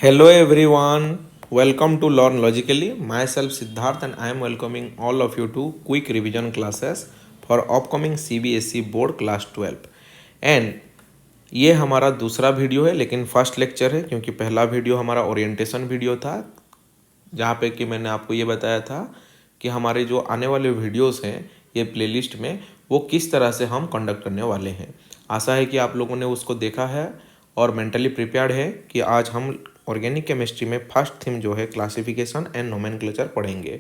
Hello everyone, welcome to Learn Logically. Myself Siddharth and I am welcoming all of you to quick revision classes for upcoming CBSE board class 12 and ये हमारा दूसरा video है लेकिन first lecture है क्योंकि पहला video हमारा orientation video था जहाँ पे कि मैंने आपको ये बताया था कि हमारे जो आने वाले वीडियोस हैं ये प्लेलिस्ट में वो किस तरह से हम कंडक्ट करने वाले हैं। आशा है कि आप लोगों ने उसको देखा है और मेंटली प्रिपेयर्ड है कि आज हम ऑर्गेनिक केमिस्ट्री में फर्स्ट थीम जो है क्लासिफिकेशन एंड नोमेनक्लेचर पढ़ेंगे।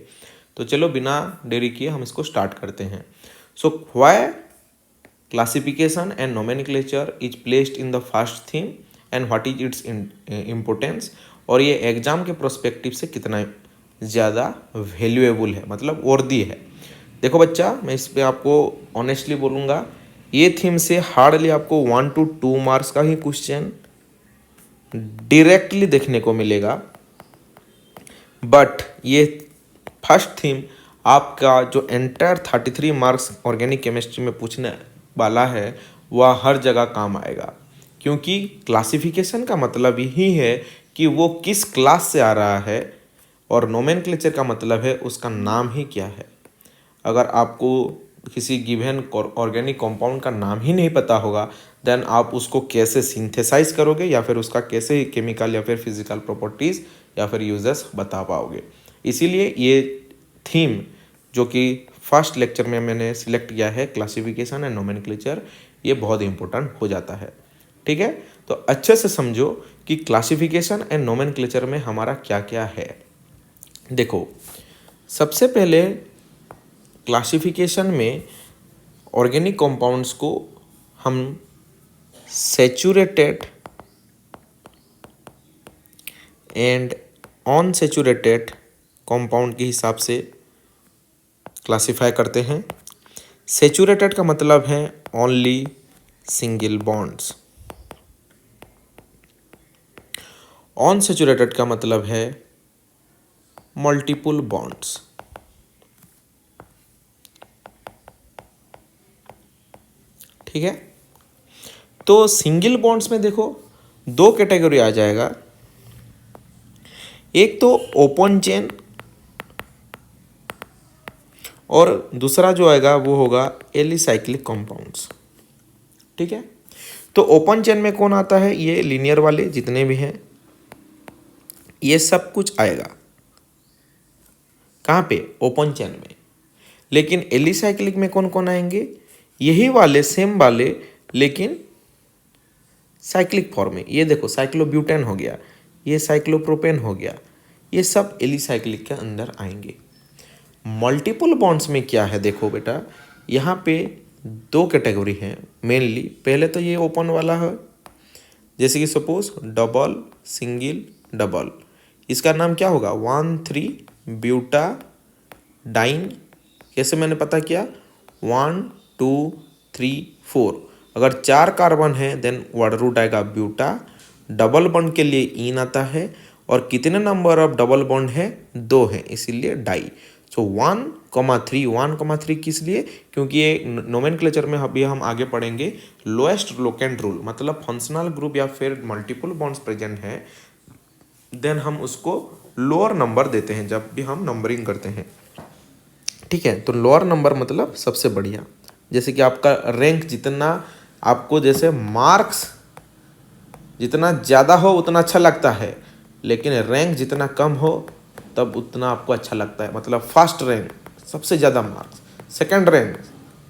तो चलो बिना देरी किए हम इसको स्टार्ट करते हैं। So why classification and nomenclature is placed in the first theme and what is its importance, और ये एग्जाम के प्रोस्पेक्टिव से कितना ज़्यादा वैल्यूएबल है, मतलब वर्दी है। देखो बच्चा, मैं इस पर आपको ऑनेस्टली बोलूँगा, ये थीम से हार्डली आपको 1 to 2 मार्क्स का ही क्वेश्चन डायरेक्टली देखने को मिलेगा। बट ये फर्स्ट थीम आपका जो एंटायर 33 मार्क्स ऑर्गेनिक केमिस्ट्री में पूछने वाला है वह हर जगह काम आएगा, क्योंकि क्लासिफिकेशन का मतलब यही है कि वो किस क्लास से आ रहा है और नोमेनक्लेचर का मतलब है उसका नाम ही क्या है। अगर आपको किसी गिवन ऑर्गेनिक कंपाउंड का नाम ही नहीं पता होगा देन आप उसको कैसे सिंथेसाइज करोगे या फिर उसका कैसे केमिकल या फिर फिजिकल प्रॉपर्टीज़ या फिर यूजेस बता पाओगे। इसीलिए ये थीम जो कि फर्स्ट लेक्चर में मैंने सिलेक्ट किया है क्लासिफिकेशन एंड नोमेनक्लेचर, ये बहुत इंपॉर्टेंट हो जाता है। ठीक है, तो अच्छे से समझो कि क्लासिफिकेशन एंड नोमेनक्लेचर में हमारा क्या क्या है। देखो, सबसे पहले क्लासिफिकेशन में ऑर्गेनिक कंपाउंड्स को हम सैचुरेटेड एंड अनसैचुरेटेड कंपाउंड के हिसाब से क्लासिफाई करते हैं। सैचुरेटेड का मतलब है ओनली सिंगल बॉन्ड्स, अनसैचुरेटेड का मतलब है मल्टीपल बॉन्ड्स। ठीक है, तो सिंगल बॉन्ड्स में देखो दो कैटेगरी आ जाएगा, एक तो ओपन चेन और दूसरा जो आएगा वो होगा एलिसाइक्लिक कंपाउंड्स। ठीक है, तो ओपन चेन में कौन आता है, ये लीनियर वाले जितने भी हैं ये सब कुछ आएगा कहाँ पे, ओपन चेन में। लेकिन एलिसाइक्लिक में कौन कौन आएंगे, यही वाले सेम वाले लेकिन साइक्लिक फॉर्म में। ये देखो साइक्लोब्यूटेन हो गया, ये साइक्लोप्रोपेन हो गया, ये सब एलिसाइक्लिक के अंदर आएंगे। मल्टीपल बॉन्ड्स में क्या है, देखो बेटा यहाँ पे दो कैटेगरी हैं मेनली। पहले तो ये ओपन वाला है, जैसे कि सपोज डबल सिंगल डबल, इसका नाम क्या होगा 1,3 ब्यूटाडाइन। कैसे मैंने पता किया, 1 2 3 4, अगर 4 कार्बन है देन वर्ड रूट आएगा ब्यूटा, डबल बॉन्ड के लिए इन आता है और कितने नंबर ऑफ डबल बॉन्ड है, 2 है, इसीलिए डाई। सो 1,3 किस लिए, क्योंकि ये नोमेनक्लेचर में अभी हम आगे पढ़ेंगे लोएस्ट लोकेंट रूल, मतलब फंक्शनल ग्रुप या फिर मल्टीपल बॉन्ड्स प्रेजेंट है देन हम उसको लोअर नंबर देते हैं जब भी हम नंबरिंग करते हैं। ठीक है, तो लोअर नंबर मतलब सबसे बढ़िया, जैसे कि आपका रैंक जितना आपको, जैसे मार्क्स जितना ज़्यादा हो उतना अच्छा लगता है, लेकिन रैंक जितना कम हो तब उतना आपको अच्छा लगता है। मतलब फर्स्ट रैंक सबसे ज़्यादा मार्क्स, सेकंड रैंक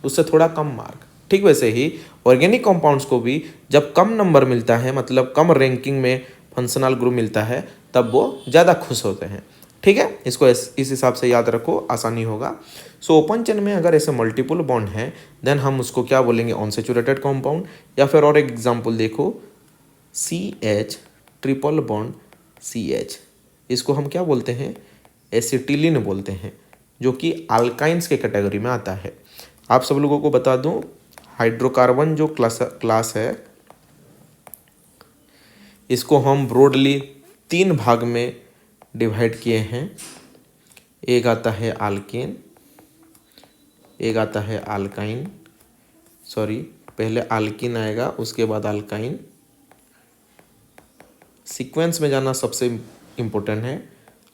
उससे थोड़ा कम मार्क। ठीक वैसे ही ऑर्गेनिक कंपाउंड्स को भी जब कम नंबर मिलता है, मतलब कम रैंकिंग में फंक्शनल ग्रुप मिलता है, तब वो ज़्यादा खुश होते हैं। ठीक है, इसको इस हिसाब से याद रखो, आसानी होगा। सो ओपन चेन में अगर ऐसे मल्टीपल बॉन्ड है देन हम उसको क्या बोलेंगे, अनसैचुरेटेड कंपाउंड। या फिर और एक एग्जांपल देखो, CH ट्रिपल बॉन्ड CH, इसको हम क्या बोलते हैं, एसिटिलीन बोलते हैं, जो कि अल्काइंस के कैटेगरी में आता है। आप सब लोगों को बता दूं, हाइड्रोकार्बन जो क्लास है इसको हम ब्रॉडली 3 भाग में डिवाइड किए हैं। एक आता है अल्केन, एक आता है अल्काइन, सॉरी पहले अल्किन आएगा उसके बाद अल्काइन, सीक्वेंस में जाना सबसे इम्पोर्टेंट है।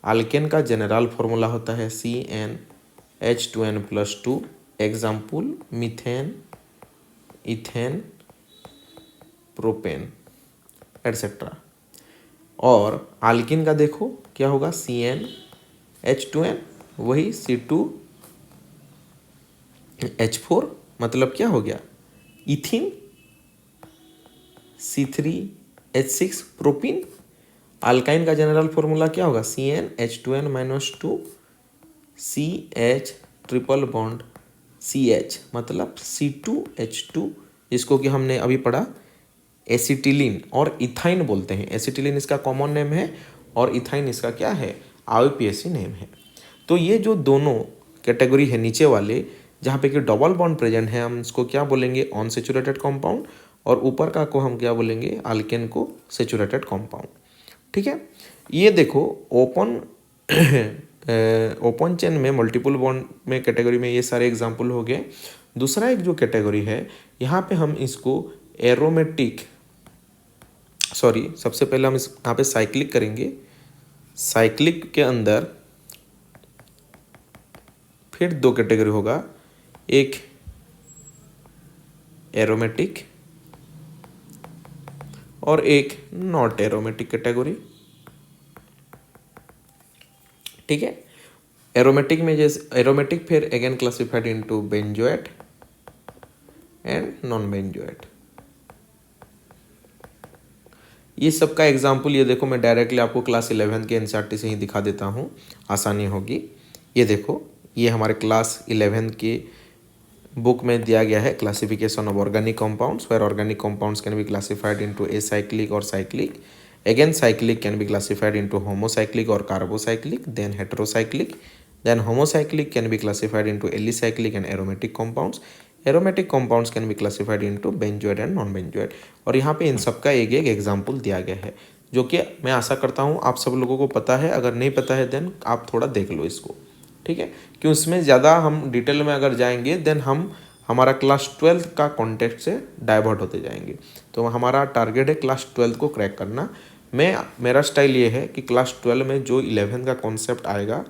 अल्केन का जनरल फॉर्मूला होता है CnH2n+2, example methane, ethane, propane etcetera. और अल्किन का देखो क्या होगा, CnH2n, वही C2H4, मतलब क्या हो गया, इथिन, C3H6 प्रोपीन। अल्काइन का जनरल फॉर्मूला क्या होगा, CnH2n-2 CH triple bond CH, मतलब C2H2, जिसको कि हमने अभी पढ़ा एसिटिलीन और इथाइन बोलते हैं। एसिटिलीन इसका कॉमन नेम है और इथाइन इसका क्या है, IUPAC नेम है। तो ये जो दोनों कैटेगरी है नीचे वाले, जहाँ पे कि डबल बॉन्ड प्रेजेंट है, हम इसको क्या बोलेंगे, ऑन सेचुरेटेड कॉम्पाउंड, और ऊपर का को हम क्या बोलेंगे, अल्केन को सेचुरेटेड कॉम्पाउंड। ठीक है, ये देखो ओपन चेन में मल्टीपल बॉन्ड में कैटेगरी में ये सारे एग्जाम्पल हो गए। दूसरा एक जो कैटेगरी है, यहाँ पे हम इसको एरोमेटिक, सबसे पहले हम इस यहाँ पे साइक्लिक करेंगे। साइक्लिक के अंदर फिर दो कैटेगरी होगा, एक एरोमेटिक और एक नॉट एरोमेटिक कैटेगरी। ठीक है, एरोमेटिक में जैसे एरोमेटिक फिर again classified into benzoate and non benzoate. ये सब का एग्जाम्पल ये देखो, मैं डायरेक्टली आपको क्लास 11 के एनसीईआरटी से ही दिखा देता हूँ, आसानी होगी। ये देखो, ये हमारे क्लास 11 के बुक में दिया गया है, classification of organic compounds, where organic compounds can be classified into acyclic और cyclic. Again cyclic can be classified into homocyclic और carbocyclic, then heterocyclic, then homocyclic can be classified into alicyclic and aromatic compounds. Aromatic compounds can be classified into benzoate and non-benzoate। और यहाँ पे इन सब का एक एक example दिया गया है, जो कि मैं आशा करता हूँ आप सब लोगों को पता है। अगर नहीं पता है देन आप थोड़ा देख लो इसको, ठीक है, क्यों इसमें ज़्यादा हम डिटेल में अगर जाएंगे देन हमारा क्लास 12 का कॉन्टेक्स्ट से डाइवर्ट होते जाएंगे। तो हमारा टारगेट है क्लास 12 को क्रैक करना। मेरा स्टाइल ये है कि क्लास 12 में जो 11 का कॉन्सेप्ट आएगा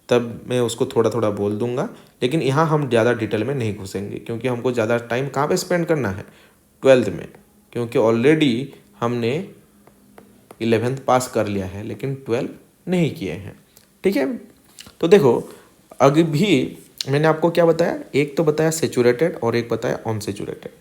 तब मैं उसको थोड़ा थोड़ा बोल दूंगा, लेकिन यहाँ हम ज़्यादा डिटेल में नहीं घुसेंगे, क्योंकि हमको ज़्यादा टाइम कहाँ पे स्पेंड करना है, 12th में, क्योंकि ऑलरेडी हमने 11th पास कर लिया है लेकिन 12 नहीं किए हैं। ठीक है, तो देखो अभी भी मैंने आपको क्या बताया, एक तो बताया सेचुरेटेड और एक बताया अनसेचुरेटेड।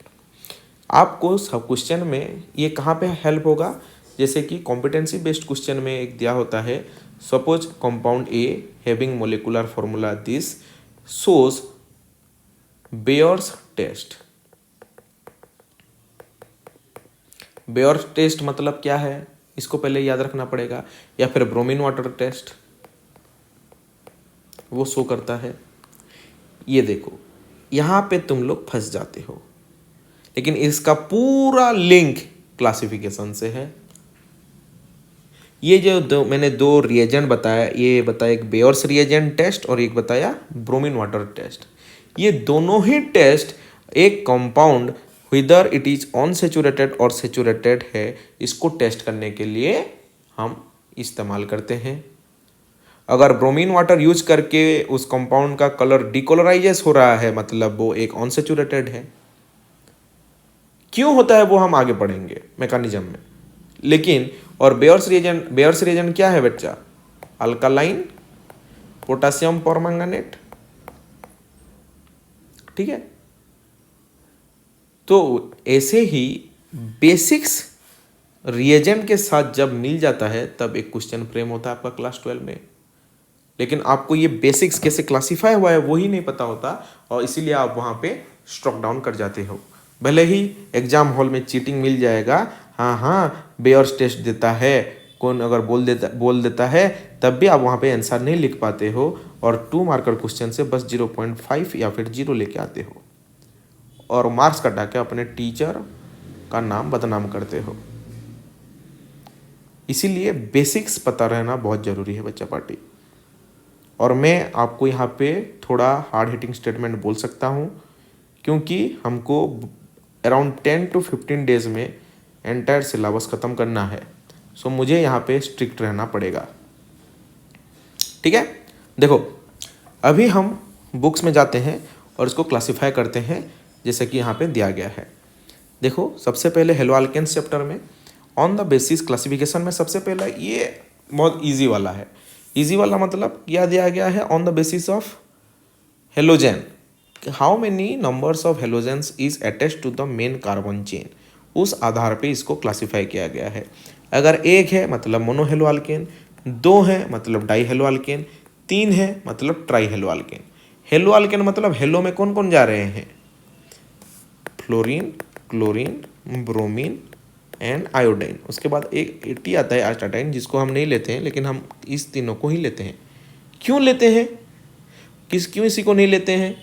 आपको सब क्वेश्चन में ये कहाँ पे हेल्प होगा, जैसे कि कॉम्पिटेंसी बेस्ड क्वेश्चन में एक दिया होता है, suppose compound A having molecular formula this shows Baeyer's test. Baeyer's test मतलब क्या है, इसको पहले याद रखना पड़ेगा, या फिर ब्रोमीन वाटर टेस्ट वो शो करता है। ये देखो यहाँ पे तुम लोग फंस जाते हो, लेकिन इसका पूरा लिंक क्लासिफिकेशन से है। ये जो मैंने दो रिएजेंट बताया, ये बताया एक बेयर्स रिएजेंट टेस्ट और एक बताया ब्रोमीन वाटर टेस्ट। ये दोनों ही टेस्ट एक compound whether it is unsaturated और सैचुरेटेड है, इसको टेस्ट करने के लिए हम इस्तेमाल करते हैं। अगर ब्रोमीन वाटर यूज करके उस कंपाउंड का कलर डिकलराइजेस हो रहा है, मतलब वो एक अनसैचुरेटेड है। क्यों होता है वो हम आगे पढ़ेंगे मैकेनिज्म में। लेकिन और बेयर्स रिएजेंट क्या है बच्चा, अल्कालाइन पोटेशियम परमैंगनेट। ठीक है, तो ऐसे ही बेसिक्स रिएजेंट के साथ जब मिल जाता है तब एक क्वेश्चन फ्रेम होता है आपका क्लास 12 में। लेकिन आपको ये बेसिक्स कैसे क्लासीफाई हुआ है वो ही नहीं पता होता, और इसीलिए आप वहाँ पे स्ट्रॉक डाउन कर जाते हो। भले ही एग्जाम हॉल में चीटिंग मिल जाएगा, हाँ बेयर्स टेस्ट देता है, कौन अगर बोल देता है, तब भी आप वहाँ पे आंसर नहीं लिख पाते हो, और 2 मार्कर क्वेश्चन से बस 0.5 या फिर 0 लेके आते हो, और मार्क्स कटा के अपने टीचर का नाम बदनाम करते हो। इसीलिए बेसिक्स पता रहना बहुत ज़रूरी है बच्चा पार्टी। और मैं आपको यहाँ पे थोड़ा हार्ड हिटिंग स्टेटमेंट बोल सकता हूँ, क्योंकि हमको अराउंड 10 to 15 डेज में एंटायर सिलेबस ख़त्म करना है। सो मुझे यहाँ पे स्ट्रिक्ट रहना पड़ेगा। ठीक है, देखो अभी हम बुक्स में जाते हैं और इसको क्लासिफाई करते हैं जैसे कि यहाँ पे दिया गया है। देखो सबसे पहले हेलो अल्केन्स चैप्टर में ऑन द बेसिस क्लासिफिकेशन में सबसे पहला ये बहुत इजी वाला है। इजी वाला मतलब क्या दिया गया है, on the basis of halogen how many numbers of halogens is attached to the main carbon chain, उस आधार पे इसको क्लासिफाई किया गया है। अगर एक है मतलब मोनो हेलो अल्केन, दो है मतलब डाई हेलो अल्केन, तीन है मतलब try hello alkane. Hello alkane मतलब हेलो में कौन कौन जा रहे हैं, fluorine, chlorine, bromine and iodine. उसके बाद एक टी आता है एस्टाटाइन, जिसको हम नहीं लेते हैं, लेकिन हम इस तीनों को ही लेते हैं। क्यों लेते हैं, क्यों इसी को नहीं लेते हैं,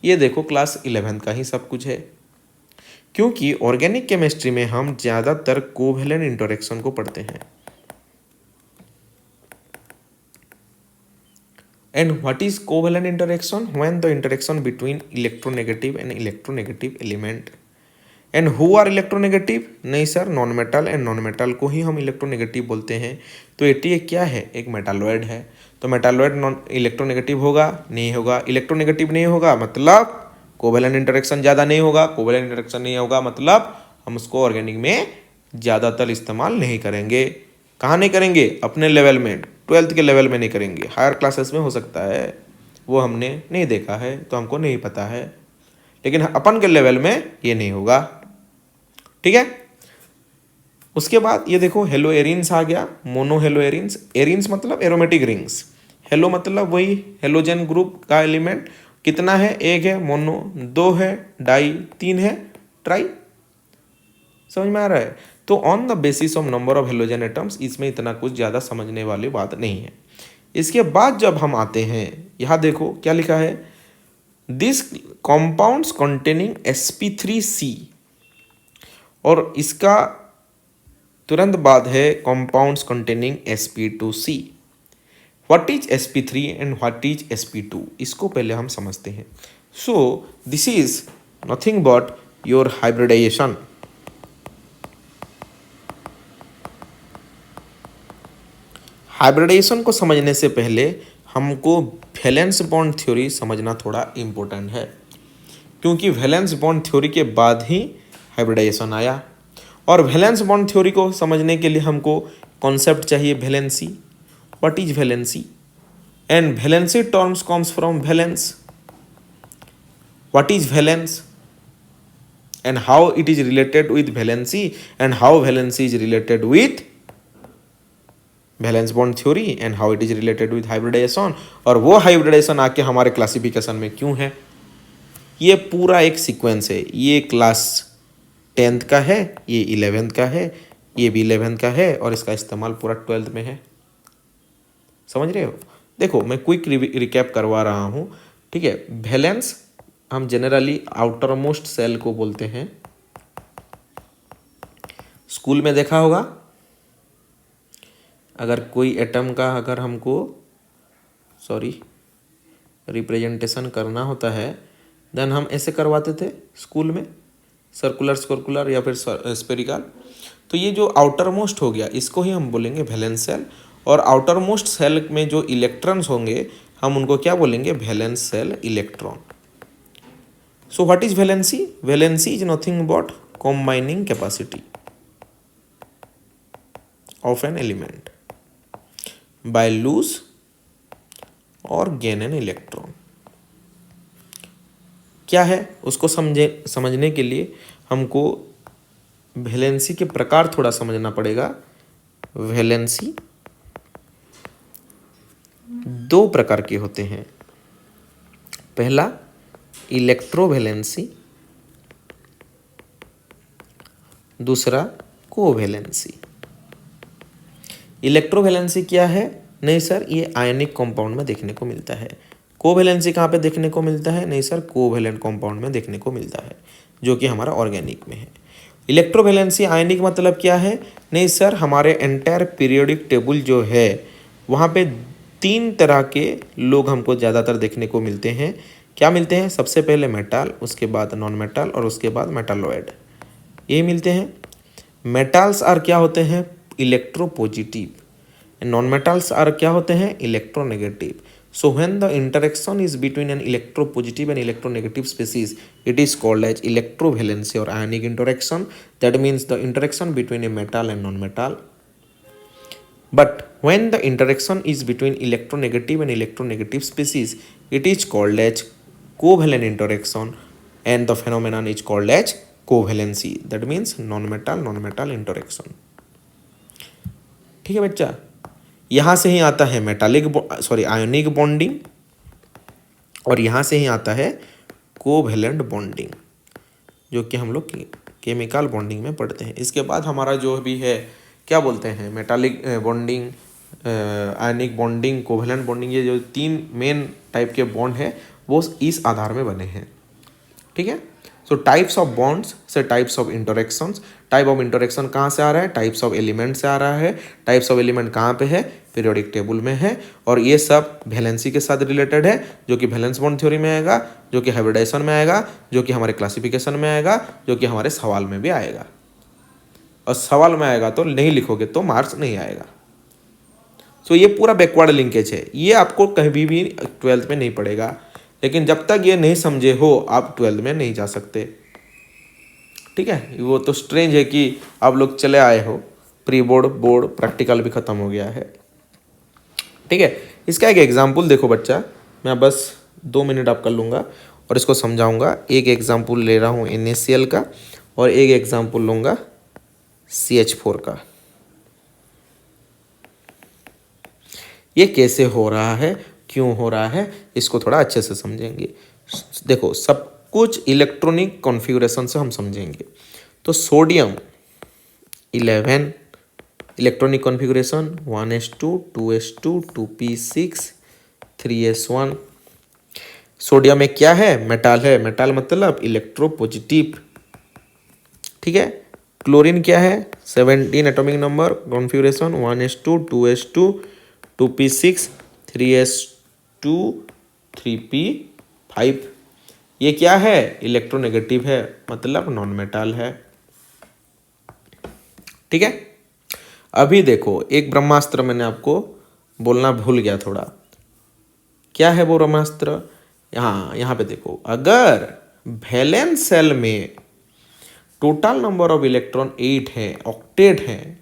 ये देखो क्लास 11 का ही सब कुछ है। क्योंकि ऑर्गेनिक केमिस्ट्री में हम ज़्यादातर कोवेलेंट इंटरेक्शन को पढ़ते हैं। And what is covalent interaction? When the interaction between electronegative and electronegative element. And who are electronegative? नहीं sir, non metal and non metal को ही हम इलेक्ट्रोनेगेटिव बोलते हैं। तो एटी क्या है, एक मेटालॉइड है। तो मेटालॉइड नॉन इलेक्ट्रोनेगेटिव होगा, नहीं होगा, इलेक्ट्रोनेगेटिव नहीं होगा मतलब कोवेलेंट इंटरेक्शन ज़्यादा नहीं होगा, कोवेलेंट इंटरेक्शन नहीं होगा मतलब हम उसको ऑर्गेनिक में ज़्यादातर इस्तेमाल नहीं करेंगे। कहाँ नहीं करेंगे, अपने लेवल में, 12th के लेवल में नहीं करेंगे। हायर क्लासेस में हो सकता है, वो हमने नहीं देखा है तो हमको नहीं पता है, लेकिन अपन के लेवल में ये नहीं होगा। ठीक है, उसके बाद ये देखो हेलो एरिन्स आ गया, मोनो हेलो एरिन्स। एरिन्स मतलब एरोमेटिक रिंग्स, हेलो मतलब वही हेलोजन ग्रुप का एलिमेंट। कितना है, एक है मोनो, दो है डाई, तीन है ट्राई। समझ में आ रहा है। तो on the basis of number of halogen atoms, इसमें इतना कुछ ज़्यादा समझने वाली बात नहीं है। इसके बाद जब हम आते हैं, यहाँ देखो क्या लिखा है, दिस कॉम्पाउंड्स कंटेनिंग sp3c, और इसका तुरंत बाद है compounds containing sp2c। What is sp3 and what is sp2, इसको पहले हम समझते हैं। So this is nothing but your hybridization. Hybridization को समझने से पहले हमको वैलेंस बॉन्ड थ्योरी समझना थोड़ा इम्पोर्टेंट है, क्योंकि वैलेंस बॉन्ड थ्योरी के बाद ही हाइब्रिडाइजेशन आया। और वैलेंस बॉन्ड थ्योरी को समझने के लिए हमको कॉन्सेप्ट चाहिए valency. What is valency, and valency terms comes from valence. What is valence and how it is related with valency, and how valency is related with valence bond theory, and how it is related with hybridization. और वो hybridisation आके हमारे classification में क्यों है, ये पूरा एक सीक्वेंस है। ये क्लास 10th का है, ये 11th का है, ये भी 11th का है, और इसका इस्तेमाल पूरा 12th में है। समझ रहे हो। देखो मैं क्विक रिकैप करवा रहा हूँ। ठीक है, वैलेंस हम जनरली आउटर मोस्ट सेल को बोलते हैं। स्कूल में देखा होगा, अगर कोई एटम का अगर हमको रिप्रेजेंटेशन करना होता है, देन हम ऐसे करवाते थे स्कूल में, सर्कुलर या फिर स्पेरिकल। तो ये जो आउटर मोस्ट हो गया, इसको ही हम बोलेंगे वैलेंस सेल। और आउटर मोस्ट सेल में जो इलेक्ट्रॉन्स होंगे, हम उनको क्या बोलेंगे, valence shell electron. So what is valency, valency is nothing but combining capacity of an element by lose और gain an electron। क्या है उसको समझने के लिए हमको वैलेंसी के प्रकार थोड़ा समझना पड़ेगा। वैलेंसी दो प्रकार के होते हैं। पहला इलेक्ट्रोवैलेंसी, दूसरा कोवैलेंसी। इलेक्ट्रोवैलेंसी क्या है, नहीं सर ये आयनिक कंपाउंड में देखने को मिलता है। कोवैलेंसी कहाँ पे देखने को मिलता है, नहीं सर कोवैलेंट कंपाउंड में देखने को मिलता है, जो कि हमारा ऑर्गेनिक में है। इलेक्ट्रोवैलेंसी आयनिक मतलब क्या है, नहीं सर हमारे एंटायर पीरियोडिक टेबल जो है, वहाँ पे 3 तरह के लोग हमको ज़्यादातर देखने को मिलते हैं। क्या मिलते हैं, सबसे पहले मेटल, उसके बाद नॉन मेटल, और उसके बाद मेटालॉइड, यही मिलते हैं। मेटल्स आर क्या होते हैं, इलेक्ट्रोपॉजिटिव, नॉन मेटल्स आर क्या होते हैं, electronegative. So when the interaction is between an electropositive and electronegative species, it is called as electrovalency और ionic interaction. That means the interaction between a metal and non metal. But when the interaction is between electronegative and electronegative species, it is called as covalent interaction, and the phenomenon is called as covalency. That means non-metal interaction. ठीक है बच्चा, यहाँ से ही आता है ionic bonding, और यहाँ से ही आता है कोवेलेंट बॉन्डिंग, जो कि हम लोग केमिकल बॉन्डिंग में पढ़ते हैं. इसके बाद हमारा जो भी है क्या बोलते हैं, metallic bonding, ionic bonding, covalent bonding, ये जो 3 मेन टाइप के बॉन्ड है वो इस आधार में बने हैं. ठीक है. सो टाइप्स ऑफ बॉन्ड्स से types of interactions. Type of interaction कहाँ से आ रहा है, टाइप्स ऑफ एलिमेंट से आ रहा है. टाइप्स ऑफ एलिमेंट कहाँ पे है, पीरियोडिक टेबल में है, और ये सब वैलेंसी के साथ रिलेटेड है, जो कि वैलेंस बॉन्ड थ्योरी में आएगा, जो कि हाइब्रिडाइजेशन में आएगा, जो कि हमारे क्लासिफिकेशन में आएगा, जो कि हमारे सवाल में भी आएगा. और सवाल में आएगा तो नहीं लिखोगे तो मार्क्स नहीं आएगा. सो ये पूरा बैकवर्ड लिंकेज है, ये आपको कहीं भी 12th में नहीं पड़ेगा, लेकिन जब तक ये नहीं समझे हो आप 12th में नहीं जा सकते. ठीक है. वो तो स्ट्रेंज है कि आप लोग चले आए हो, प्री बोर्ड, बोर्ड, प्रैक्टिकल भी खत्म हो गया है. ठीक है. इसका एक एग्जाम्पल देखो बच्चा, मैं बस 2 मिनट आपका लूँगा और इसको समझाऊंगा. एक एग्जाम्पल ले रहा हूँ NaCl का, और एक एग्जाम्पल लूँगा CH4 का. ये कैसे हो रहा है, क्यों हो रहा है, इसको थोड़ा अच्छे से समझेंगे. देखो, सब कुछ इलेक्ट्रॉनिक कॉन्फ़िगरेशन से हम समझेंगे. तो sodium 11 electronic configuration, 1s2 2s2 2p6 3s1. Sodium में क्या है, मेटल है, मेटल मतलब इलेक्ट्रोपॉजिटिव. ठीक है. क्लोरीन क्या है, 17 atomic number, configuration 1s2 2s2 2p6 3s2 3p5. ये क्या है, इलेक्ट्रोनेगेटिव है, मतलब नॉन मेटल है. ठीक है. अभी देखो, एक ब्रह्मास्त्र मैंने आपको बोलना भूल गया थोड़ा. क्या है वो ब्रह्मास्त्र, यहाँ पे देखो. अगर वैलेंस सेल में टोटल नंबर ऑफ इलेक्ट्रॉन 8 है, ऑक्टेट है,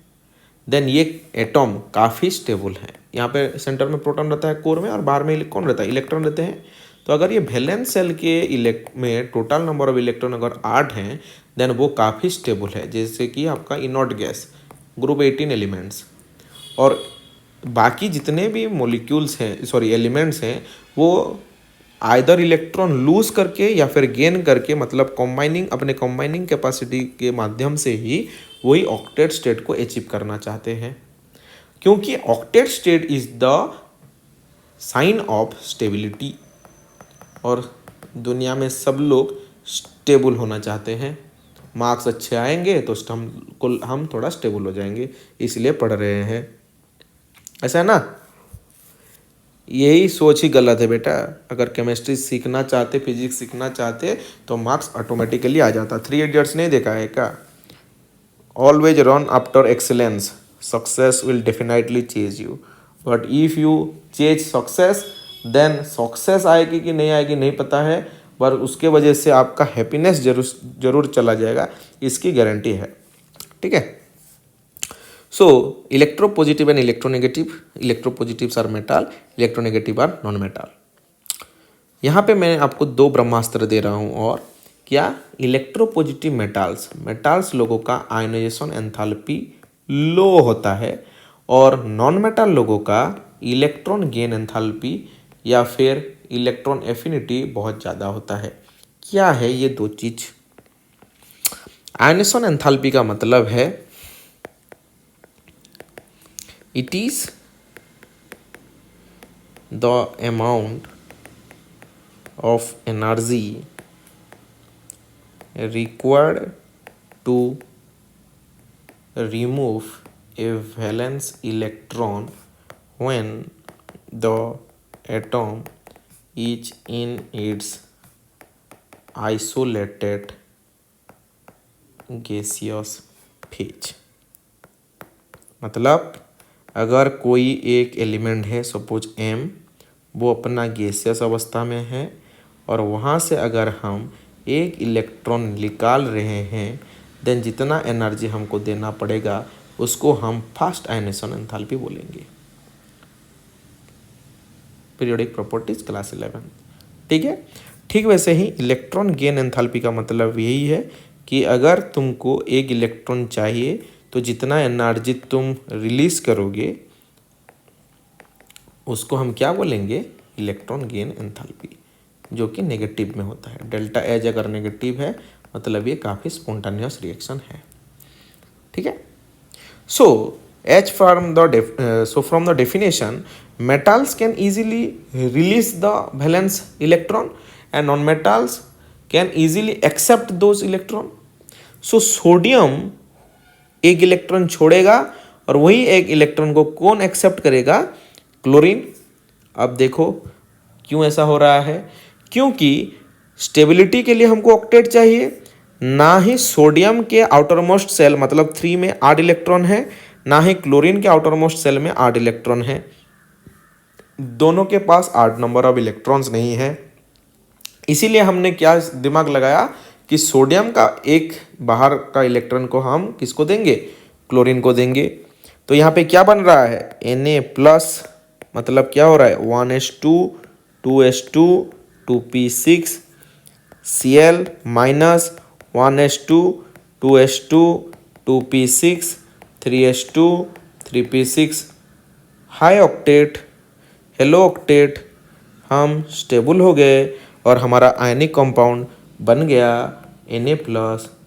देन ये एटॉम काफ़ी स्टेबल है. यहाँ पे सेंटर में प्रोटॉन रहता है कोर में, और बाहर में कौन रहता है, इलेक्ट्रॉन रहते हैं. तो अगर ये वैलेंस सेल के में टोटल नंबर ऑफ इलेक्ट्रॉन अगर 8 हैं, देन वो काफ़ी स्टेबल है. जैसे कि आपका इनॉट गैस, ग्रुप 18 एलिमेंट्स, और बाकी जितने भी मॉलिक्यूल्स हैं, एलिमेंट्स हैं, वो आइदर इलेक्ट्रॉन लूज करके या फिर गेन करके, मतलब अपने कंबाइनिंग कैपेसिटी के माध्यम से ही वही ऑक्टेट स्टेट को अचीव करना चाहते हैं. क्योंकि octet state is the sign of stability, और दुनिया में सब लोग स्टेबल होना चाहते हैं. मार्क्स अच्छे आएंगे तो हम थोड़ा स्टेबल हो जाएंगे, इसलिए पढ़ रहे हैं. ऐसा है ना. यही सोच ही गलत है बेटा. अगर केमिस्ट्री सीखना चाहते, फिजिक्स सीखना चाहते, तो मार्क्स ऑटोमेटिकली आ जाता. 3 इडियट्स नहीं देखा है क्या, always run after excellence, success will definitely chase you. But if you chase success, then success आएगी कि नहीं आएगी नहीं पता है, पर उसके वजह से आपका हैप्पीनेस जरूर चला जाएगा, इसकी गारंटी है. ठीक है. So electropositive and electronegative, electropositives are metal, electronegative are non-metal. यहाँ पे मैं आपको 2 ब्रह्मास्त्र दे रहा हूँ. और क्या, इलेक्ट्रोपॉजिटिव मेटल्स लोगों का आयोनाइजेशन एंथैल्पी लो होता है, और नॉन मेटल लोगों का इलेक्ट्रॉन गेन एंथैल्पी या फिर इलेक्ट्रॉन एफिनिटी बहुत ज़्यादा होता है. क्या है ये 2 चीज़. आयोनाइजेशन एंथैल्पी का मतलब है it is the amount of energy required to remove a valence electron when the atom is in its isolated gaseous phase. मतलब अगर कोई एक एलिमेंट है सपोज m, वो अपना गैसियस अवस्था में है और वहाँ से अगर हम एक इलेक्ट्रॉन निकाल रहे हैं देन जितना एनर्जी हमको देना पड़ेगा उसको हम फास्ट आयनेशन एंथैल्पी बोलेंगे। Periodic properties class 11। ठीक है, ठीक वैसे ही इलेक्ट्रॉन गेन एंथैल्पी का मतलब यही है कि अगर तुमको एक इलेक्ट्रॉन चाहिए तो जितना एनर्जी तुम रिलीज करोगे उसको हम क्या बोलेंगे, इलेक्ट्रॉन गेन एंथैल्पी, जो कि नेगेटिव में होता है। डेल्टा एच अगर नेगेटिव है मतलब ये काफ़ी स्पॉन्टेनियस रिएक्शन है। ठीक है, so H from the definition metals can easily release the valence electron and non-metals can easily accept those electron. So sodium एक इलेक्ट्रॉन छोड़ेगा और वही एक इलेक्ट्रॉन को कौन एक्सेप्ट करेगा, क्लोरीन। अब देखो क्यों ऐसा हो रहा है, क्योंकि स्टेबिलिटी के लिए हमको ऑक्टेट चाहिए, ना ही सोडियम के आउटर मोस्ट सेल मतलब 3 में 8 इलेक्ट्रॉन है, ना ही क्लोरीन के आउटर मोस्ट सेल में 8 इलेक्ट्रॉन है। दोनों के पास 8 नंबर ऑफ इलेक्ट्रॉन्स नहीं है। इसीलिए हमने क्या दिमाग लगाया कि सोडियम का एक बाहर का इलेक्ट्रॉन को हम किसको देंगे, क्लोरीन को देंगे। तो यहाँ पे क्या बन रहा है, Na+ मतलब क्या हो रहा है 1s2 2s2 2p6 Cl minus 1s2 2s2 2p6 3s2 3p6 high octet, hello octet, हम स्टेबल हो गए और हमारा आयनिक कंपाउंड बन गया Na+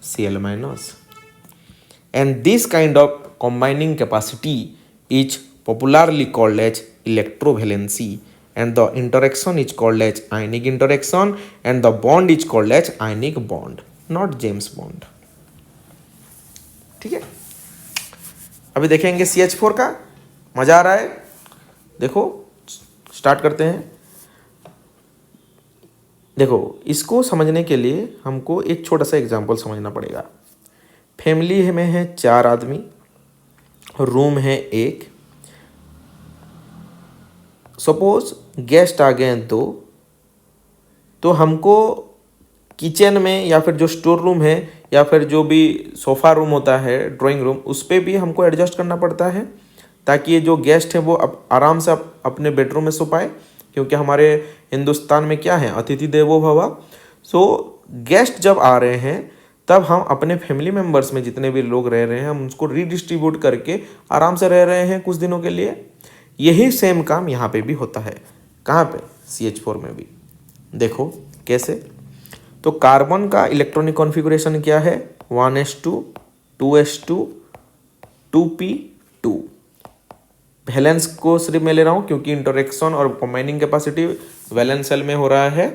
Cl-। And this kind of combining capacity is popularly called as electrovalency and the interaction is called as ionic interaction and the bond is called as ionic bond, not James bond। ठीक है, अभी देखेंगे CH4 का। मजा आ रहा है, देखो start करते हैं। देखो इसको समझने के लिए हमको एक छोटा सा एग्जांपल समझना पड़ेगा। फैमिली में है 4 आदमी, रूम है 1, सपोज गेस्ट आ गए 2, तो हमको किचन में या फिर जो स्टोर रूम है या फिर जो भी सोफ़ा रूम होता है ड्राइंग रूम, उस पर भी हमको एडजस्ट करना पड़ता है ताकि ये जो गेस्ट है वो आराम से अपने बेडरूम में सो पाए, क्योंकि हमारे हिंदुस्तान में क्या है, अतिथि देवो भव। सो गेस्ट जब आ रहे हैं तब हम अपने फैमिली मेम्बर्स में जितने भी लोग रह रहे हैं हम उसको रीडिस्ट्रीब्यूट करके आराम से रह रहे हैं कुछ दिनों के लिए। यही सेम काम यहाँ पे भी होता है। कहाँ पे, CH4 में भी। देखो कैसे, तो कार्बन का इलेक्ट्रॉनिक कॉन्फ़िगरेशन क्या है, 1s2 2s2 2p2। वैलेंस को सिर्फ मैं ले रहा हूँ क्योंकि इंटरेक्शन और कंबाइनिंग कैपेसिटी वैलेंस सेल में हो रहा है।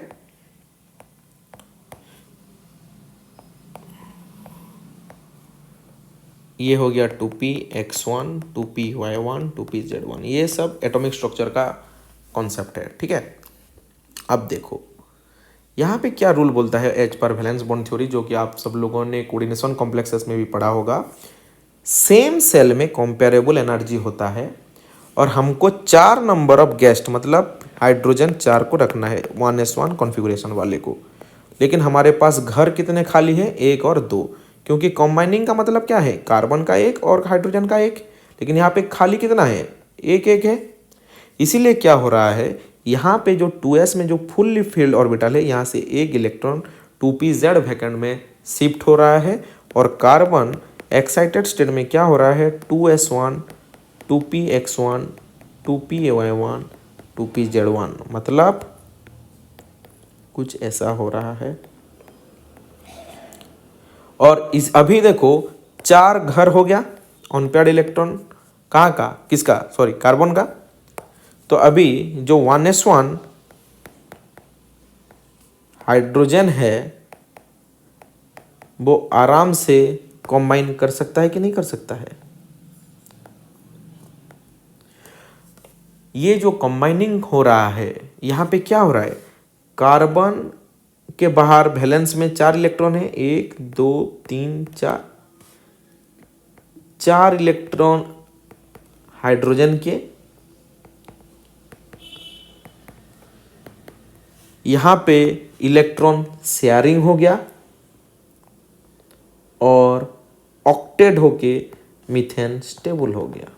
ये हो गया 2px1 2py1 2pz1, ये सब एटॉमिक स्ट्रक्चर का कॉन्सेप्ट है। ठीक है, अब देखो यहाँ पे क्या रूल बोलता है एच पर वैलेंस बॉन्ड थ्योरी, जो कि आप सब लोगों ने कोऑर्डिनेशन कॉम्प्लेक्सेस में भी पढ़ा होगा। सेम सेल में कंपेरेबल एनर्जी होता है और हमको 4 नंबर ऑफ गेस्ट मतलब हाइड्रोजन 4 को रखना है 1s1 कॉन्फ़िगरेशन वाले को, लेकिन हमारे पास घर कितने खाली है, 1 और 2, क्योंकि कंबाइनिंग का मतलब क्या है, कार्बन का 1 और हाइड्रोजन का 1, लेकिन यहाँ पे खाली कितना है, 1 1 है। इसीलिए क्या हो रहा है, यहाँ पे जो 2s में जो फुल्ली फिल्ड ऑर्बिटल है यहाँ से एक इलेक्ट्रॉन 2pz वैकेंट में शिफ्ट हो रहा है और कार्बन एक्साइटेड स्टेट में क्या हो रहा है, 2s1 2px1 2py1 2pz1, मतलब कुछ ऐसा हो रहा है। और इस अभी देखो 4 घर हो गया अनपेयर्ड इलेक्ट्रॉन, कहाँ का, किसका, सॉरी कार्बन का। तो अभी जो 1s1 हाइड्रोजन है वो आराम से कंबाइन कर सकता है कि नहीं कर सकता है। ये जो कंबाइनिंग हो रहा है यहाँ पे क्या हो रहा है, कार्बन के बाहर वैलेंस में 4 इलेक्ट्रॉन है, 1 2 3 4 इलेक्ट्रॉन हाइड्रोजन के यहाँ पे इलेक्ट्रॉन शेयरिंग हो गया और ऑक्टेट होके मीथेन स्टेबल हो गया।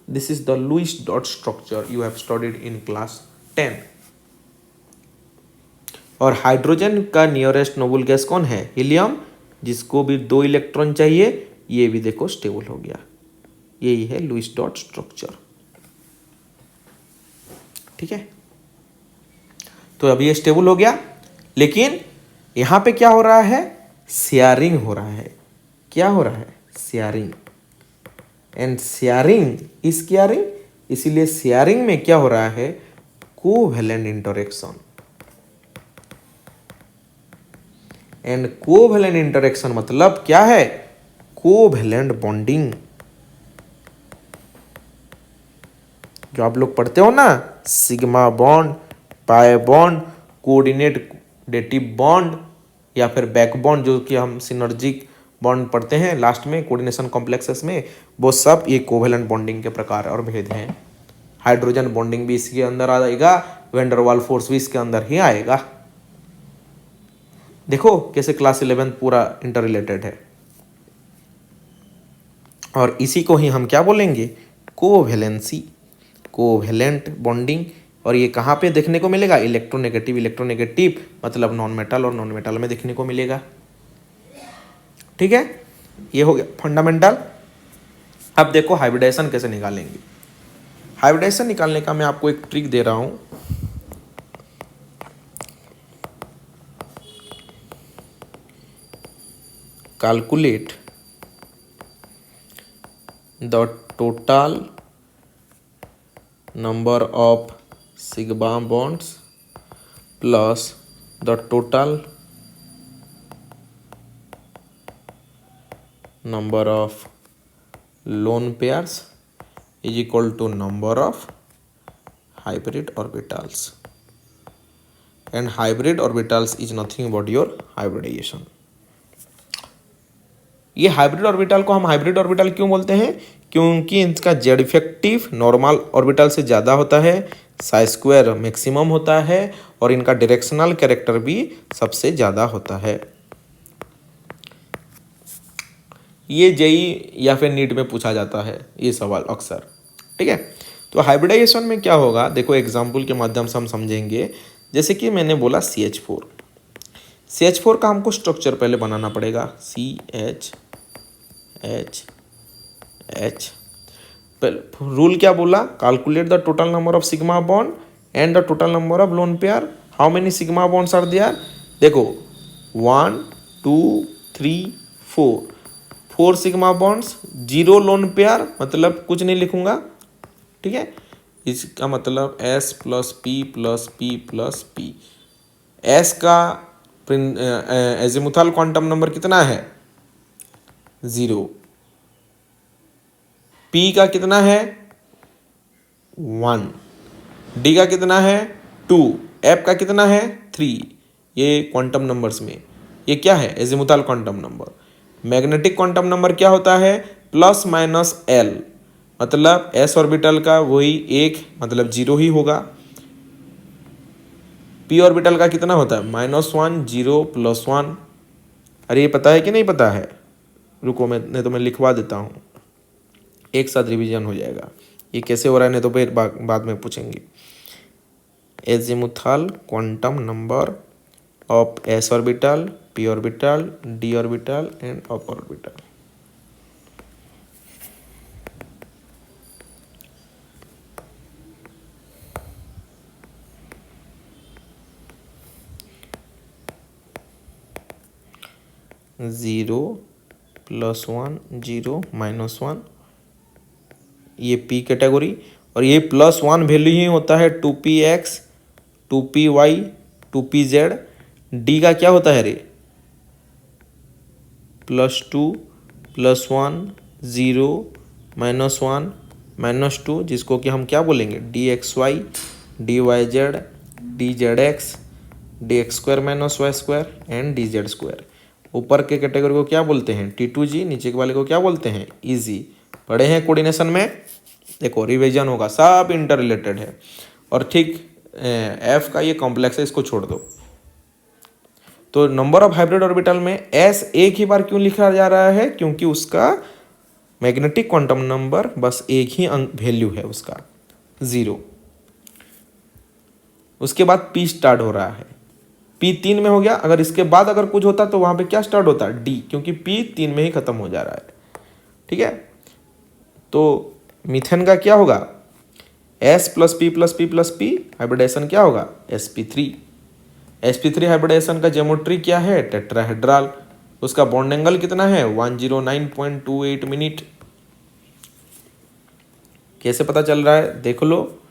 This is the Lewis dot structure you have studied in class 10। और हाइड्रोजन का नियरेस्ट नोबल गैस कौन है? हीलियम, जिसको भी 2 इलेक्ट्रॉन चाहिए। ये भी देखो स्टेबल हो गया। यही है लुईस डॉट स्ट्रक्चर। ठीक है, तो अभी ये स्टेबल हो गया, लेकिन यहां पे क्या हो रहा है? शेयरिंग हो रहा है। क्या हो रहा है? Sharing. And sharing is caring, इसीलिए शेयरिंग में क्या हो रहा है? Covalent interaction. And covalent interaction मतलब क्या है? Covalent bonding. जो आप लोग पढ़ते हो ना, sigma bond, pi bond, coordinative bond या फिर बैक बॉन्ड, जो कि हम सिनर्जिक बॉन्ड पढ़ते हैं लास्ट में कोऑर्डिनेशन कॉम्प्लेक्सेस में, वो सब ये कोवैलेंट बॉन्डिंग के प्रकार और भेद हैं। हाइड्रोजन बॉन्डिंग भी इसके अंदर आ जाएगा, वैन डर वाल फोर्स भी इसके अंदर ही आएगा। देखो कैसे क्लास 11 पूरा इंटर रिलेटेड है। और इसी को ही हम क्या बोलेंगे? Covalency, covalent bonding. और ये कहाँ पे देखने को मिलेगा? इलेक्ट्रोनेगेटिव, इलेक्ट्रोनेगेटिव मतलब नॉन मेटल और नॉन मेटल में देखने को मिलेगा। ठीक है, ये हो गया फंडामेंटल। अब देखो हाइब्रिडाइजेशन कैसे निकालेंगे। हाइब्रिडाइजेशन निकालने का मैं आपको एक ट्रिक दे रहा हूं। Calculate the total number of sigma bonds plus the total number of lone pairs is equal to number of hybrid orbitals, and hybrid orbitals is nothing but your hybridization। ये hybrid orbital को हम hybrid orbital क्यों बोलते हैं? क्योंकि इसका Z effective normal orbital से ज़्यादा होता है, साई स्क्वायर मैक्सिमम होता है और इनका डायरेक्शनल कैरेक्टर भी सबसे ज़्यादा होता है। ये जेई या फिर नीट में पूछा जाता है ये सवाल अक्सर। ठीक है, तो हाइब्रिडाइजेशन में क्या होगा देखो, एग्जाम्पल के माध्यम से हम समझेंगे। जैसे कि मैंने बोला CH4, CH4 का हमको स्ट्रक्चर पहले बनाना पड़ेगा। CH H रूल क्या बोला? Calculate the total number of sigma bond and the total number of lone pair. How many sigma bonds are there? देखो 1 2 3 4 सिग्मा बॉन्ड्स, 0 लोन पेयर, मतलब कुछ नहीं लिखूंगा। ठीक है, इसका मतलब S plus P plus P plus P। S का एजिमुथल क्वांटम नंबर कितना है? 0। P का कितना है? 1। D का कितना है? 2। F का कितना है? 3। ये क्वांटम नंबर्स में ये क्या है? Azimuthal quantum number. Magnetic quantum number क्या होता है? प्लस माइनस L, मतलब S ऑर्बिटल का वही 1 मतलब 0 ही होगा। P ऑर्बिटल का कितना होता है? -1 0 प्लस 1। अरे ये पता है कि नहीं पता है? रुको मैं लिखवा देता हूँ, एक साथ रिवीजन हो जाएगा। ये कैसे हो रहा है नहीं तो फिर बाद में पूछेंगे। Azimuthal quantum number of S orbital, P orbital, D orbital and up orbital. (0+1 0 -1) ये P कैटेगरी, और ये +1 वैल्यू ही होता है 2px 2py 2pz। D का क्या होता है रे? +2 +1 0 -1 -2, जिसको कि हम क्या बोलेंगे? dxy dyz dzx dx² -y² and dz²। ऊपर के कैटेगरी को क्या बोलते हैं? T2g, नीचे के वाले को क्या बोलते हैं? EG। पढ़े हैं कोऑर्डिनेशन में? देखो रिवीजन होगा, सब इंटर रिलेटेड है। और ठीक एफ का ये कॉम्प्लेक्स है, इसको छोड़ दो। तो नंबर ऑफ हाइब्रिड ऑर्बिटल में एस एक ही बार क्यों लिखा जा रहा है? क्योंकि उसका मैग्नेटिक क्वांटम नंबर बस एक ही अंक वैल्यू है उसका, 0। उसके बाद पी स्टार्ट हो रहा है, पी 3 में हो गया। अगर इसके बाद अगर कुछ होता तो वहां पे क्या स्टार्ट होता? डी, क्योंकि पी 3 में ही खत्म हो जा रहा है। ठीक है, तो मीथेन का क्या होगा? S plus p plus p plus p, hybridization क्या होगा? sp3। sp3 हाइब्रिडेशन का ज्योमेट्री क्या है? टेट्राहेड्रल। उसका बॉन्ड एंगल कितना है? 109.28 मिनट। कैसे पता चल रहा है देख लो।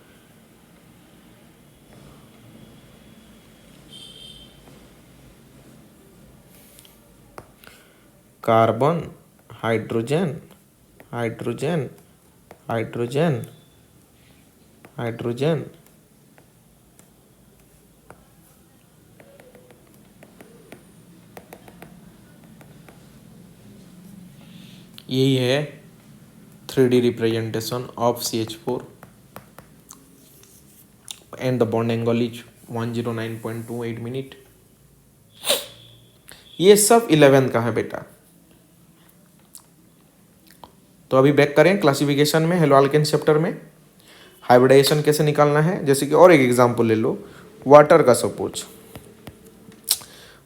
Carbon, hydrogen, hydrogen, hydrogen, hydrogen, यही है 3D representation of CH4 and the bond angle is 109.28 minute. ये सब 11th का है बेटा। तो अभी बैक करें क्लासिफिकेशन में, हेलो अल्केन चैप्टर में हाइब्रिडाइजेशन कैसे निकालना है। जैसे कि और एक एग्जांपल ले लो, वाटर का। सपोज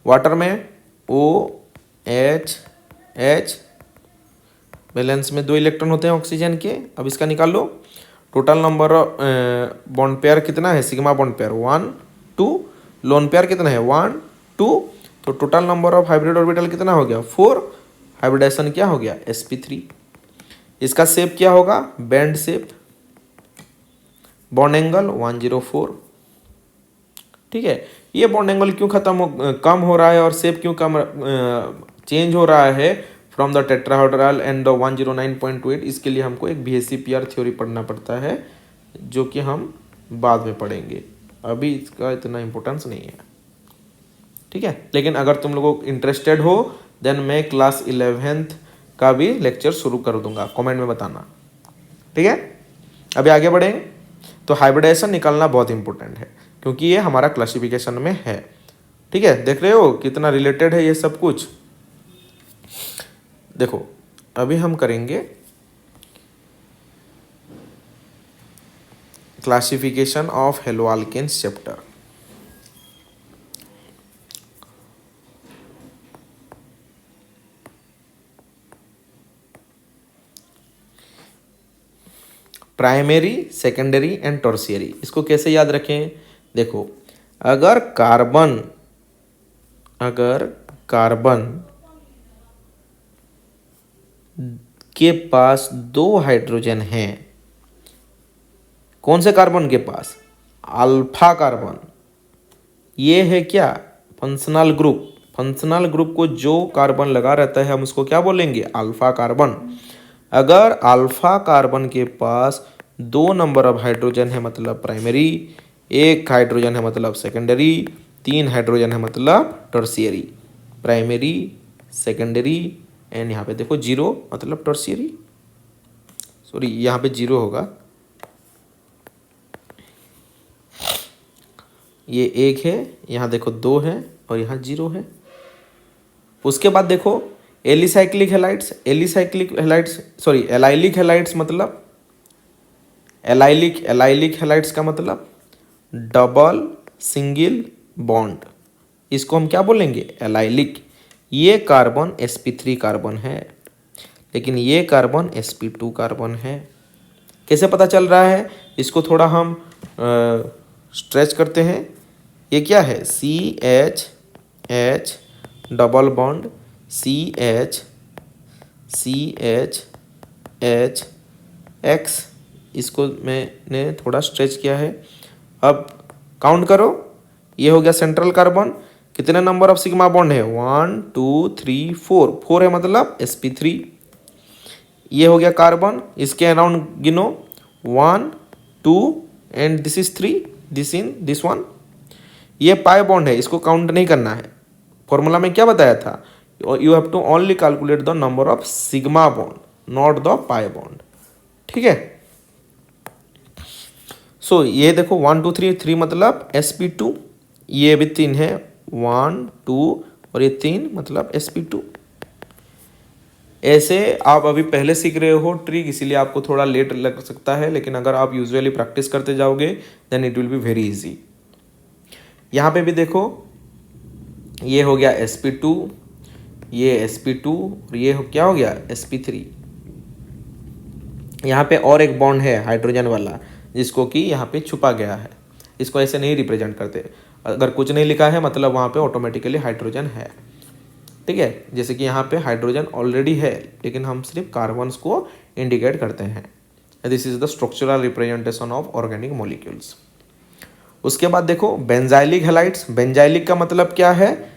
वाटर में OH बैलेंस में 2 इलेक्ट्रॉन होते हैं ऑक्सीजन के। अब इसका निकाल लो, total number of bond pair कितना है? Sigma bond pair 1 2, lone pair कितना है? 1 2। तो total number of hybrid orbital कितना हो गया? 4। हाइब्रिडेशन क्या हो गया? sp3। इसका शेप क्या होगा? Band shape. Bond angle 104। ठीक है, ये बॉन्ड एंगल क्यों कम हो रहा है और शेप क्यों कम चेंज हो रहा है from the tetrahedral and the 109.28? इसके लिए हमको एक BSc-PR थ्योरी पढ़ना पड़ता है, जो कि हम बाद में पढ़ेंगे, अभी इसका इतना इम्पोर्टेंस नहीं है। ठीक है, लेकिन अगर तुम लोगों को इंटरेस्टेड हो देन मैं क्लास 11th का भी लेक्चर शुरू कर दूंगा, कमेंट में बताना। ठीक है, अभी आगे बढ़ेंगे। तो हाइब्रिडाइजेशन निकालना बहुत इंपॉर्टेंट है, क्योंकि ये हमारा क्लासिफिकेशन में है। ठीक है, देख रहे हो कितना रिलेटेड है ये सब कुछ। देखो अभी हम करेंगे classification of haloalkanes chapter. Primary, secondary and tertiary, इसको कैसे याद रखें? देखो अगर कार्बन के पास 2 हाइड्रोजन हैं, कौन से कार्बन के पास? Alpha carbon. ये है क्या? Functional group. फंक्शनल ग्रुप को जो कार्बन लगा रहता है हम उसको क्या बोलेंगे? Alpha carbon. अगर अल्फा कार्बन के पास 2 नंबर ऑफ हाइड्रोजन है मतलब प्राइमरी, 1 हाइड्रोजन है मतलब सेकेंडरी, 3 हाइड्रोजन है मतलब टर्शियरी। प्राइमरी, सेकेंडरी एंड यहाँ पे देखो 0 मतलब टर्शियरी। सॉरी यहाँ पे 0 होगा, ये 1 है, यहाँ देखो 2 है और यहाँ 0 है। उसके बाद देखो एलिसाइक्लिक हेलाइड्स। एलाइलिक हेलाइड्स मतलब एलाइलिक हेलाइड्स का मतलब डबल सिंगल बॉन्ड, इसको हम क्या बोलेंगे? एलाइलिक। ये कार्बन sp3 कार्बन है, लेकिन ये कार्बन sp2 कार्बन है। कैसे पता चल रहा है? इसको थोड़ा हम स्ट्रेच करते हैं। ये क्या है? CH double bond CH X, इसको मैंने थोड़ा स्ट्रेच किया है। अब काउंट करो, ये हो गया सेंट्रल कार्बन। कितने नंबर ऑफ सिग्मा बॉन्ड है? 1 2 3 4। 4 है मतलब sp3। ये हो गया कार्बन, इसके अराउंड गिनो 1 2 and this is 3, this one. ये पाई बॉन्ड है, इसको काउंट नहीं करना है। फॉर्मूला में क्या बताया था? You have to only calculate the number of sigma bond, not the pi bond. ठीक है, सो ये देखो 1 2 3, 3 मतलब sp2, ये भी 3 है 1 2 और ये 3 मतलब sp2। ऐसे आप अभी पहले सीख रहे हो ट्रिक, इसीलिए आपको थोड़ा लेट लग सकता है, लेकिन अगर आप यूजुअली प्रैक्टिस करते जाओगे then it will be very easy. यहाँ पे भी देखो ये हो गया sp2, ये sp2 और ये क्या हो गया sp3। यहाँ पे और एक बॉन्ड है हाइड्रोजन वाला जिसको कि यहाँ पे छुपा गया है, इसको ऐसे नहीं रिप्रेजेंट करते। अगर कुछ नहीं लिखा है मतलब वहाँ पे ऑटोमेटिकली हाइड्रोजन है, ठीक है। जैसे कि यहाँ पे हाइड्रोजन ऑलरेडी है लेकिन हम सिर्फ कार्बन्स को इंडिकेट करते हैं। This is the structural representation of organic molecules. उसके बाद देखो बेंजाइलिक हैलाइड्स। बेंजाइलिक का मतलब क्या है,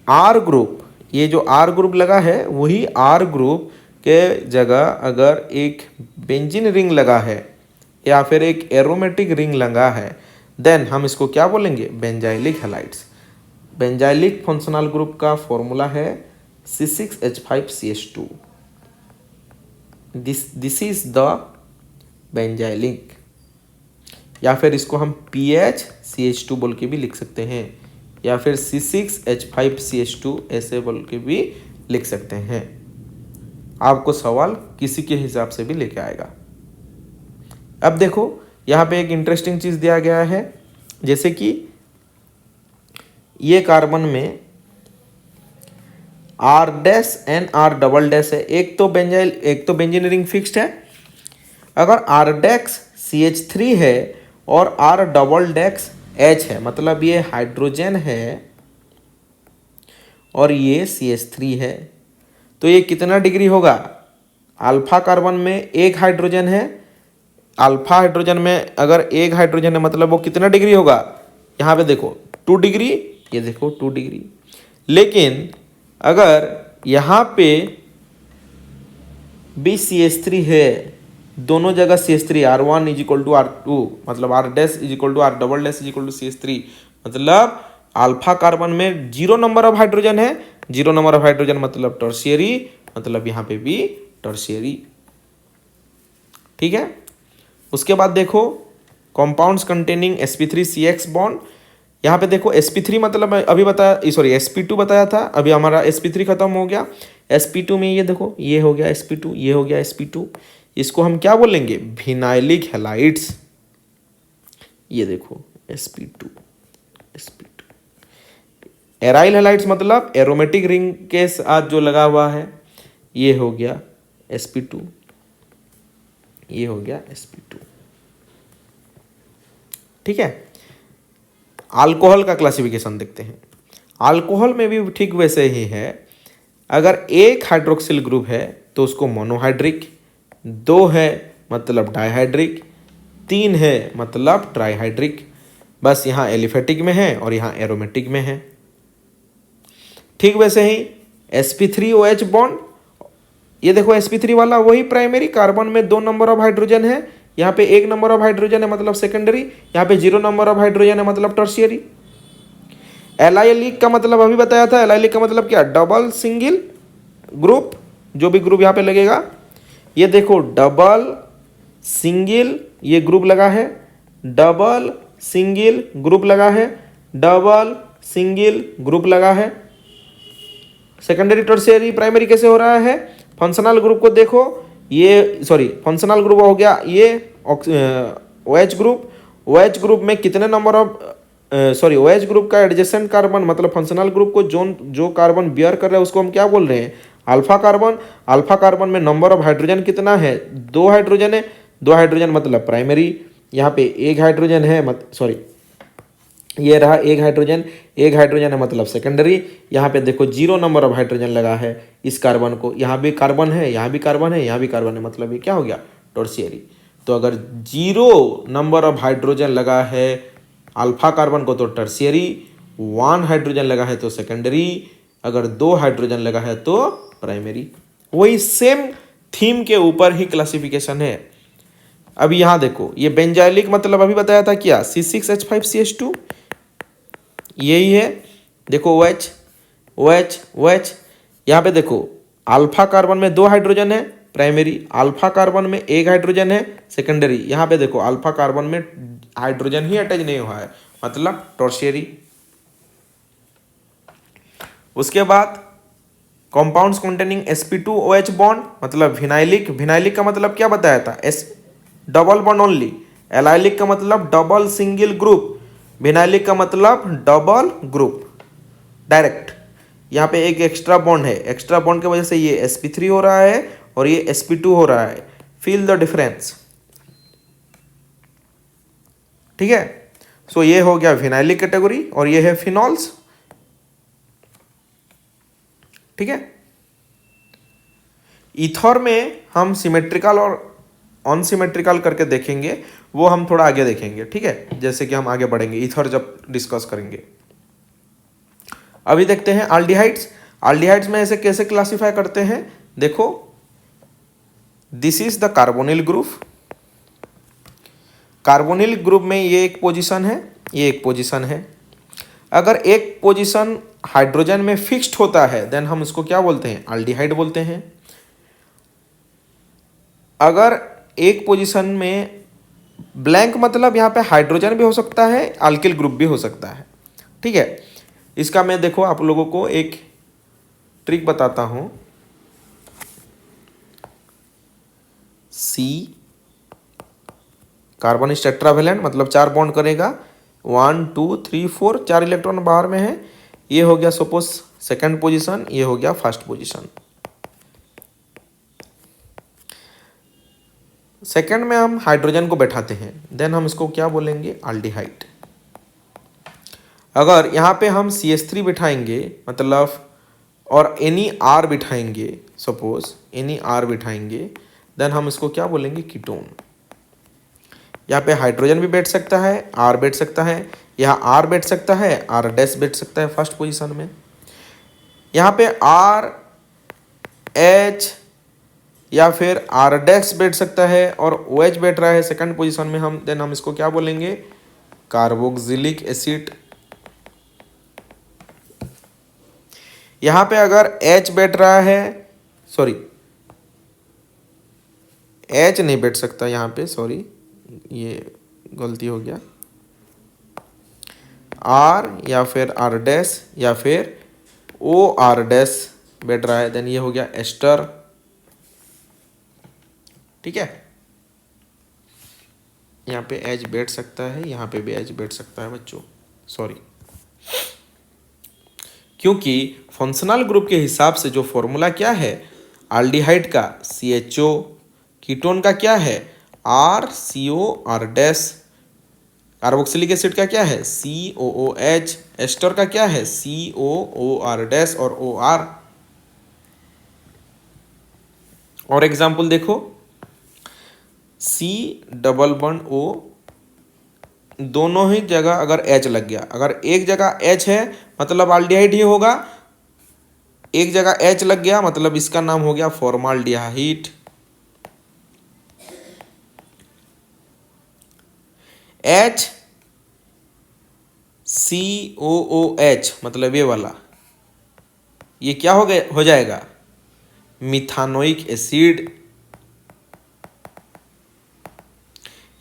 आर ग्रुप। ये जो आर ग्रुप लगा है वही आर ग्रुप के जगह अगर एक बेंजीन रिंग लगा है या फिर एक एरोमेटिक रिंग लगा है देन हम इसको क्या बोलेंगे, benzylic halides. Benzylic functional group का फॉर्मूला है C6H5CH2। This is the benzylic, या फिर इसको हम PHCH2 बोल के भी लिख सकते हैं, या फिर C6H5CH2 ऐसे बोल के भी लिख सकते हैं। आपको सवाल किसी के हिसाब से भी लेके आएगा। अब देखो यहाँ पे एक इंटरेस्टिंग चीज दिया गया है, जैसे कि ये कार्बन में R dash and R double dash है। एक तो बेंजीन रिंग फिक्स्ड है। अगर R डैश CH3 है और R डबल डैश H है, मतलब ये हाइड्रोजन है और ये CH3 है, तो ये कितना डिग्री होगा। अल्फा कार्बन में एक हाइड्रोजन है, अल्फा हाइड्रोजन में अगर एक हाइड्रोजन है मतलब वो कितना डिग्री होगा, यहाँ पे देखो 2 डिग्री, ये देखो 2 डिग्री। लेकिन अगर यहाँ पे भी CH3 है, दोनों जगह CH3, R1 is equal to R2 मतलब R dash is equal to R double dash is equal to CH3, मतलब अल्फा कार्बन में 0 नंबर ऑफ हाइड्रोजन है। 0 नंबर ऑफ हाइड्रोजन मतलब टर्शियरी, मतलब यहाँ पे भी टर्शियरी, ठीक है। उसके बाद देखो कंपाउंड्स कंटेनिंग sp3CX बॉन्ड। यहाँ पे देखो sp3 मतलब अभी बताया, सॉरी sp2 बताया था, अभी हमारा sp3 खत्म हो गया। sp2 में ये देखो ये हो गया sp2, ये हो गया sp2, इसको हम क्या बोलेंगे, विनाइलिक हैलाइड्स। ये देखो sp2 एराइल हैलाइड्स मतलब एरोमेटिक रिंग के साथ जो लगा हुआ है, ये हो गया sp2, ये हो गया sp2, ठीक है। अल्कोहल का क्लासिफिकेशन देखते हैं। अल्कोहल में भी ठीक वैसे ही है। अगर एक हाइड्रोक्सिल ग्रुप है तो उसको मोनोहाइड्रिक, 2 है मतलब डाइहाइड्रिक, 3 है मतलब ट्राइहाइड्रिक। बस यहाँ एलिफेटिक में है और यहाँ एरोमेटिक में है। ठीक वैसे ही sp3OH बॉन्ड, ये देखो sp3 वाला वही प्राइमरी, कार्बन में 2 नंबर ऑफ हाइड्रोजन है, यहाँ पे 1 नंबर ऑफ हाइड्रोजन है मतलब सेकेंडरी, यहाँ पे 0 नंबर ऑफ हाइड्रोजन है मतलब टर्शियरी। एलाइलिक का मतलब अभी बताया था, एलाइलिक का मतलब क्या, डबल सिंगल ग्रुप, जो भी ग्रुप यहाँ पे लगेगा, ये देखो डबल सिंगल ये ग्रुप लगा है, डबल सिंगल ग्रुप लगा है, डबल सिंगल ग्रुप लगा है। सेकेंडरी टर्शियरी प्राइमरी कैसे हो रहा है, फंक्शनल ग्रुप को देखो, ये सॉरी फंक्शनल ग्रुप हो गया ये OH ग्रुप। OH ग्रुप में कितने नंबर ऑफ OH ग्रुप का एडजेसेंट कार्बन मतलब फंक्शनल ग्रुप को जो कार्बन बियर कर रहा है उसको हम क्या बोल रहे हैं, अल्फा कार्बन। अल्फा कार्बन में नंबर ऑफ हाइड्रोजन कितना है, 2 हाइड्रोजन है, 2 हाइड्रोजन मतलब प्राइमरी। यहाँ पे 1 हाइड्रोजन है, ये रहा 1 हाइड्रोजन, 1 हाइड्रोजन है मतलब सेकेंडरी। यहाँ पे देखो 0 नंबर ऑफ हाइड्रोजन लगा है इस कार्बन को, यहाँ भी कार्बन है, यहाँ भी कार्बन है, यहाँ भी कार्बन है, मतलब ये क्या हो गया, टर्शियरी। तो अगर 0 नंबर ऑफ हाइड्रोजन लगा है अल्फा कार्बन को तो टर्शियरी, 1 हाइड्रोजन लगा है तो सेकेंडरी, अगर 2 हाइड्रोजन लगा है तो प्राइमरी। वही सेम थीम के ऊपर ही क्लासिफिकेशन है। अभी यहाँ देखो ये बेंजाइलिक मतलब अभी बताया था क्या, C6H5CH2 यही है। देखो OH OH OH, यहाँ पे देखो अल्फा कार्बन में 2 हाइड्रोजन है, प्राइमरी। अल्फा कार्बन में एक हाइड्रोजन है, सेकेंडरी। यहाँ पे देखो अल्फा कार्बन में हाइड्रोजन ही अटैच नहीं हुआ है, मतलब टर्शियरी। उसके बाद कंपाउंड्स कंटेनिंग sp2OH बॉन्ड, मतलब विनाइलिक। विनाइलिक का मतलब क्या बताया था, S double bond only. Allylic का मतलब डबल सिंगल ग्रुप। विनाइलिक का मतलब डबल ग्रुप डायरेक्ट। यहाँ पे एक एक्स्ट्रा बॉन्ड है, एक्स्ट्रा बॉन्ड की वजह से ये sp3 हो रहा है और ये sp2 हो रहा है। फील द डिफरेंस, ठीक है। सो ये हो गया विनाइलिक कैटेगरी और ये है फिनॉल्स, ठीक है। ईथर में हम सिमेट्रिकल और अनसिमेट्रिकल करके देखेंगे, वो हम थोड़ा आगे देखेंगे, ठीक है, जैसे कि हम आगे बढ़ेंगे ईथर जब डिस्कस करेंगे। अभी देखते हैं एल्डिहाइड्स। एल्डिहाइड्स में ऐसे कैसे क्लासिफाई करते हैं, देखो this is the carbonyl group. Carbonyl group में ये एक पोजीशन है, ये एक पोजीशन है। अगर एक पोजीशन हाइड्रोजन में फिक्स्ड होता है देन हम उसको क्या बोलते हैं, एल्डिहाइड बोलते हैं। अगर एक पोजीशन में ब्लैंक मतलब यहाँ पे हाइड्रोजन भी हो सकता है, अल्किल ग्रुप भी हो सकता है, ठीक है। इसका मैं देखो आप लोगों को एक ट्रिक बताता हूँ। सी कार्बन इज टेट्रावेलेंट, मतलब 4 बॉन्ड करेगा, 1 2 3 4, 4 इलेक्ट्रॉन बाहर में है। ये हो गया सपोज सेकंड पोजीशन, ये हो गया फर्स्ट पोजीशन। सेकंड में हम हाइड्रोजन को बैठाते हैं, देन हम इसको क्या बोलेंगे, एल्डिहाइड। अगर यहाँ पे हम CH3 बिठाएंगे मतलब और एनी आर बिठाएंगे, सपोज एनी आर बिठाएंगे, देन हम इसको क्या बोलेंगे, कीटोन। यहाँ पे हाइड्रोजन भी बैठ सकता है, आर बैठ सकता है, यहाँ आर बैठ सकता है, आर डैश बैठ सकता है फर्स्ट पोजीशन में। यहाँ पे आर एच या फिर आर डैश बैठ सकता है और ओ एच बैठ रहा है सेकंड पोजीशन में, हम देन हम इसको क्या बोलेंगे, कार्बोक्सिलिक एसिड। यहाँ पे अगर H बैठ रहा है, सॉरी H नहीं बैठ सकता यहाँ पे, सॉरी ये गलती हो गया, R या फिर R डैश या फिर OR डैश बैठ रहा है, देन ये हो गया एस्टर, ठीक है। यहाँ पे H बैठ सकता है, यहाँ पे भी H बैठ सकता है बच्चों, सॉरी, क्योंकि फंक्शनल ग्रुप के हिसाब से जो फॉर्मूला क्या है एल्डिहाइड का CHO, कीटोन का क्या है RCO R dash, carboxylic acid का क्या है COOH, एस्टर का क्या है COOR डैश और OR। और एग्जांपल देखो, C डबल बॉन्ड O, दोनों ही जगह अगर H लग गया, अगर एक जगह H है मतलब एल्डिहाइड ही होगा, एक जगह H लग गया मतलब इसका नाम हो गया फॉर्माल्डिहाइड। H COOH मतलब ये वाला, ये क्या हो गया, हो जाएगा मिथानोइक एसिड।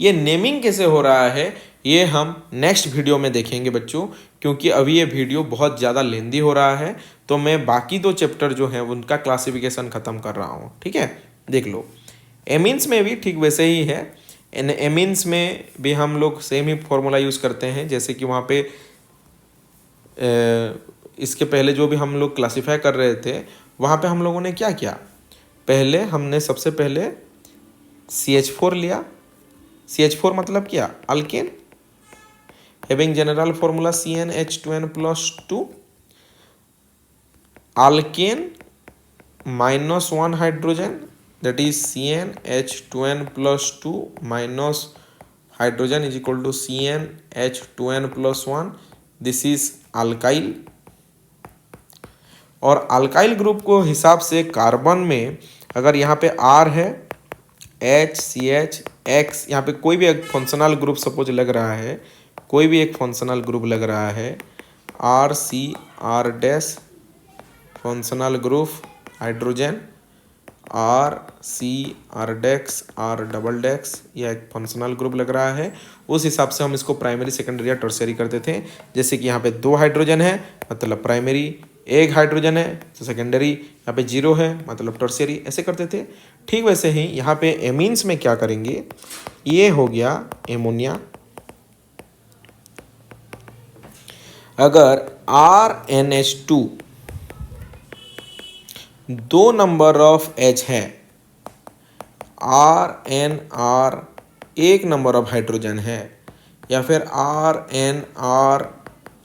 ये नेमिंग कैसे हो रहा है ये हम नेक्स्ट वीडियो में देखेंगे बच्चों, क्योंकि अभी ये वीडियो बहुत ज़्यादा लेंदी हो रहा है, तो मैं बाकी 2 चैप्टर जो हैं उनका क्लासिफिकेशन ख़त्म कर रहा हूँ, ठीक है। देख लो एमीन्स में भी ठीक वैसे ही है, एमीन्स में भी हम लोग सेम ही फॉर्मूला यूज़ करते हैं, जैसे कि वहाँ पे इसके पहले जो भी हम लोग क्लासीफाई कर रहे थे वहाँ पे हम लोगों ने क्या किया, पहले हमने सबसे पहले CH4 लिया। CH4 मतलब क्या, alkane, having general formula CnH2n+2, alkane -1 hydrogen that is CnH2n+2 minus hydrogen is equal to CnH2n+1, this is alkyl। और अल्काइल ग्रुप को हिसाब से कार्बन में अगर यहाँ पे R है, H CH X, यहाँ पे कोई भी एक फंक्शनल ग्रुप सपोज लग रहा है, कोई भी एक फंक्शनल ग्रुप लग रहा है, RC R dash functional group hydrogen, R C R dash R double dash, यह एक फंक्शनल ग्रुप लग रहा है। उस हिसाब से हम इसको प्राइमरी सेकेंडरी या टर्शियरी करते थे। जैसे कि यहाँ पे 2 हाइड्रोजन है मतलब प्राइमरी, 1 हाइड्रोजन है तो सेकेंडरी, यहाँ पे 0 है मतलब टर्शियरी, ऐसे करते थे। ठीक वैसे ही यहाँ पे एमीन्स में क्या करेंगे, ये हो गया एमोनिया। अगर RnH2 2 नंबर ऑफ H है, RnR 1 नंबर ऑफ हाइड्रोजन है, या फिर RnR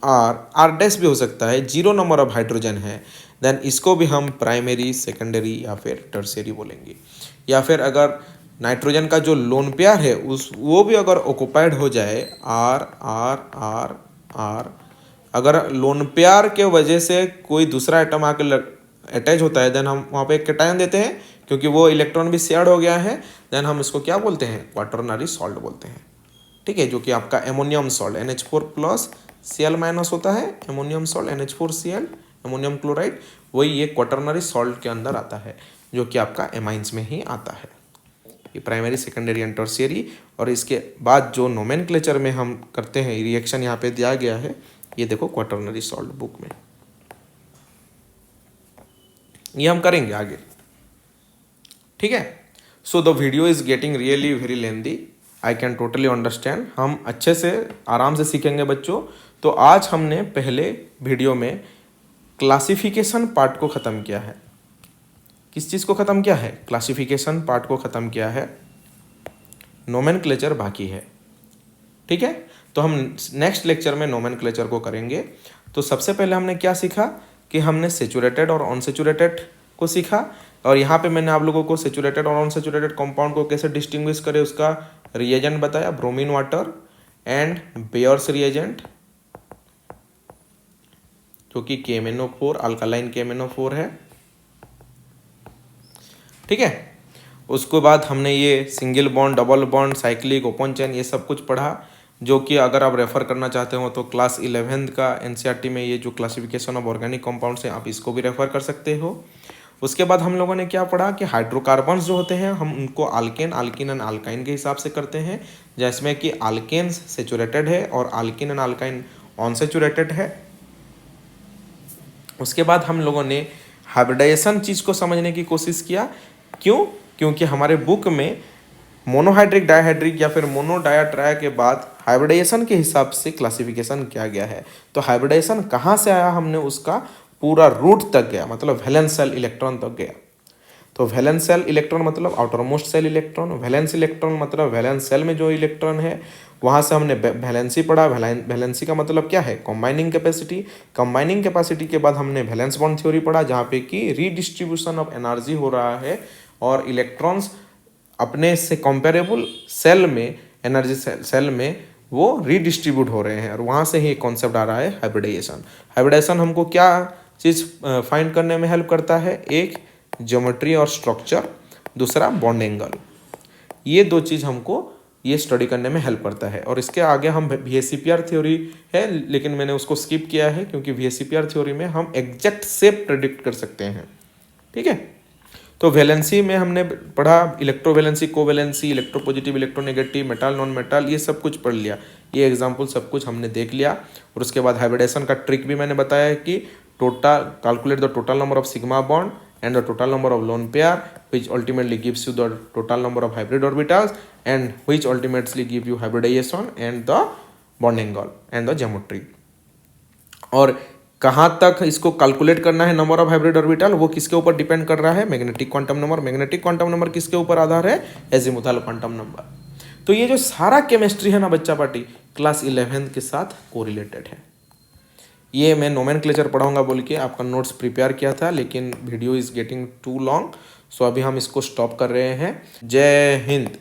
R डैश भी हो सकता है, 0 नंबर ऑफ हाइड्रोजन है, देन इसको भी हम प्राइमरी सेकेंडरी या फिर टर्शियरी बोलेंगे। या फिर अगर नाइट्रोजन का जो लोन पेयर है वो भी अगर ऑक्युपाइड हो जाए, R R R R, अगर लोन पेयर के वजह से कोई दूसरा एटम आकर अटैच होता है, देन हम वहाँ पे एक कैटायन देते हैं, क्योंकि वो इलेक्ट्रॉन भी शेयर्ड हो गया है, देन हम इसको क्या बोलते हैं, क्वाटरनरी सॉल्ट बोलते हैं। ठीक है, जो कि आपका ammonium salt NH4 plus Cl minus होता है, ammonium salt NH4Cl, ammonium chloride, वही ये क्वाटरनरी सॉल्ट के अंदर आता है, जो कि आपका एमाइंस में ही आता है। ये प्राइमरी सेकेंडरी एंड टर्शियरी। और इसके बाद जो नोमेनक्लेचर में हम करते हैं रिएक्शन यहाँ पे दिया गया है, ये देखो क्वाटरनरी सॉल्ट बुक में, ये हम करेंगे आगे। ठीक है, so the video is getting really very lengthy, I can totally understand. हम अच्छे से आराम से सीखेंगे बच्चों। तो आज हमने पहले वीडियो में क्लासिफिकेशन पार्ट को ख़त्म किया है। किस चीज़ को ख़त्म किया है, क्लासिफिकेशन पार्ट को ख़त्म किया है, नोमेनक्लेचर बाकी है। ठीक है, तो हम नेक्स्ट लेक्चर में नोमेनक्लेचर को करेंगे। तो सबसे पहले हमने क्या सीखा कि हमने सेचुरेटेड और अनसेचुरेटेड को सीखा, और यहाँ पे मैंने आप लोगों को सेचुरेटेड और अनसेचुरेटेड कंपाउंड को कैसे डिस्टिंग्विश करें उसका रिएजेंट बताया, bromine water and bears reagent, जो कि KMnO4 अल्कालाइन KMnO4 है। ठीक है, उसके बाद हमने ये single bond, double bond, cyclic, open chain, ये सब कुछ पढ़ा, जो कि अगर आप रेफर करना चाहते हो तो क्लास 11th का NCERT में ये जो क्लासिफिकेशन ऑफ ऑर्गेनिक कंपाउंड्स हैं, आप इसको भी रेफर कर सकते हो। उसके बाद हम लोगों ने क्या पढ़ा कि हाइड्रोकार्बन्स जो होते हैं हम उनको आल्केन, आल्किन एंड आल्काइन के हिसाब से करते हैं, जिसमें कि आल्केन्स सेचुरेटेड है और आल्किन एंड आल्काइन अनसेचुरेटेड है। उसके बाद हम लोगों ने हाइब्रिडाइजेशन चीज़ को समझने की कोशिश किया। क्यों? क्योंकि हमारे बुक में मोनोहाइड्रिक, डायहाइड्रिक या फिर मोनो डाया ट्राया के बाद हाइब्रिडाइजेशन के हिसाब से क्लासिफिकेशन किया गया है। तो हाइब्रिडाइजेशन कहाँ से आया, हमने उसका पूरा रूट तक गया, मतलब वैलेंस शेल इलेक्ट्रॉन तक गया। तो वैलेंस शेल इलेक्ट्रॉन मतलब outermost shell electron, valence electron मतलब वैलेंस शेल में जो इलेक्ट्रॉन है, वहाँ से हमने वैलेंसी पढ़ा। वैलेंसी का मतलब क्या है, कंबाइनिंग कैपेसिटी। कंबाइनिंग कैपेसिटी के बाद हमने वैलेंस बॉन्ड थ्योरी पढ़ा, जहाँ पे कि रीडिस्ट्रीब्यूशन ऑफ एनर्जी हो रहा है और इलेक्ट्रॉन्स अपने से कंपेरेबल सेल में, एनर्जी सेल में वो रीडिस्ट्रीब्यूट हो रहे हैं, और वहाँ से ही एक कॉन्सेप्ट आ रहा है हाइब्रिडाइजेशन। हाइब्रिडाइजेशन हमको क्या चीज़ फाइंड करने में हेल्प करता है, एक ज्योमेट्री और स्ट्रक्चर, दूसरा बॉन्ड एंगल, ये 2 चीज़ हमको ये स्टडी करने में हेल्प करता है। और इसके आगे हम VSEPR थ्योरी है, लेकिन मैंने उसको स्किप किया है क्योंकि VSEPR थ्योरी में हम एग्जैक्ट शेप प्रेडिक्ट कर सकते हैं। ठीक है, तो वैलेंसी में हमने पढ़ा electrovalency, covalency, electropositive, electronegative, metal, non metal, ये सब कुछ पढ़ लिया, ये एग्जाम्पल सब कुछ हमने देख लिया। और उसके बाद हाइब्रिडेशन का ट्रिक भी मैंने बताया है कि total calculate the total number of sigma bond and the total number of lone pair, which ultimately gives you the total number of hybrid orbitals and which ultimately give you hybridization and the bond angle and the geometry। और कहाँ तक इसको calculate करना है number of hybrid orbital, वो किसके ऊपर depend कर रहा है, magnetic quantum number. Magnetic quantum number किसके ऊपर आधार है, एजीमुथल क्वांटम नंबर। तो ये जो सारा केमिस्ट्री है ना बच्चा पार्टी, क्लास 11th के साथ कोरिलेटेड है। ये मैं नोमेनक्लेचर पढ़ाऊंगा बोल के आपका नोट्स प्रिपेयर किया था, लेकिन video is getting too long, so अभी हम इसको स्टॉप कर रहे हैं। जय हिंद।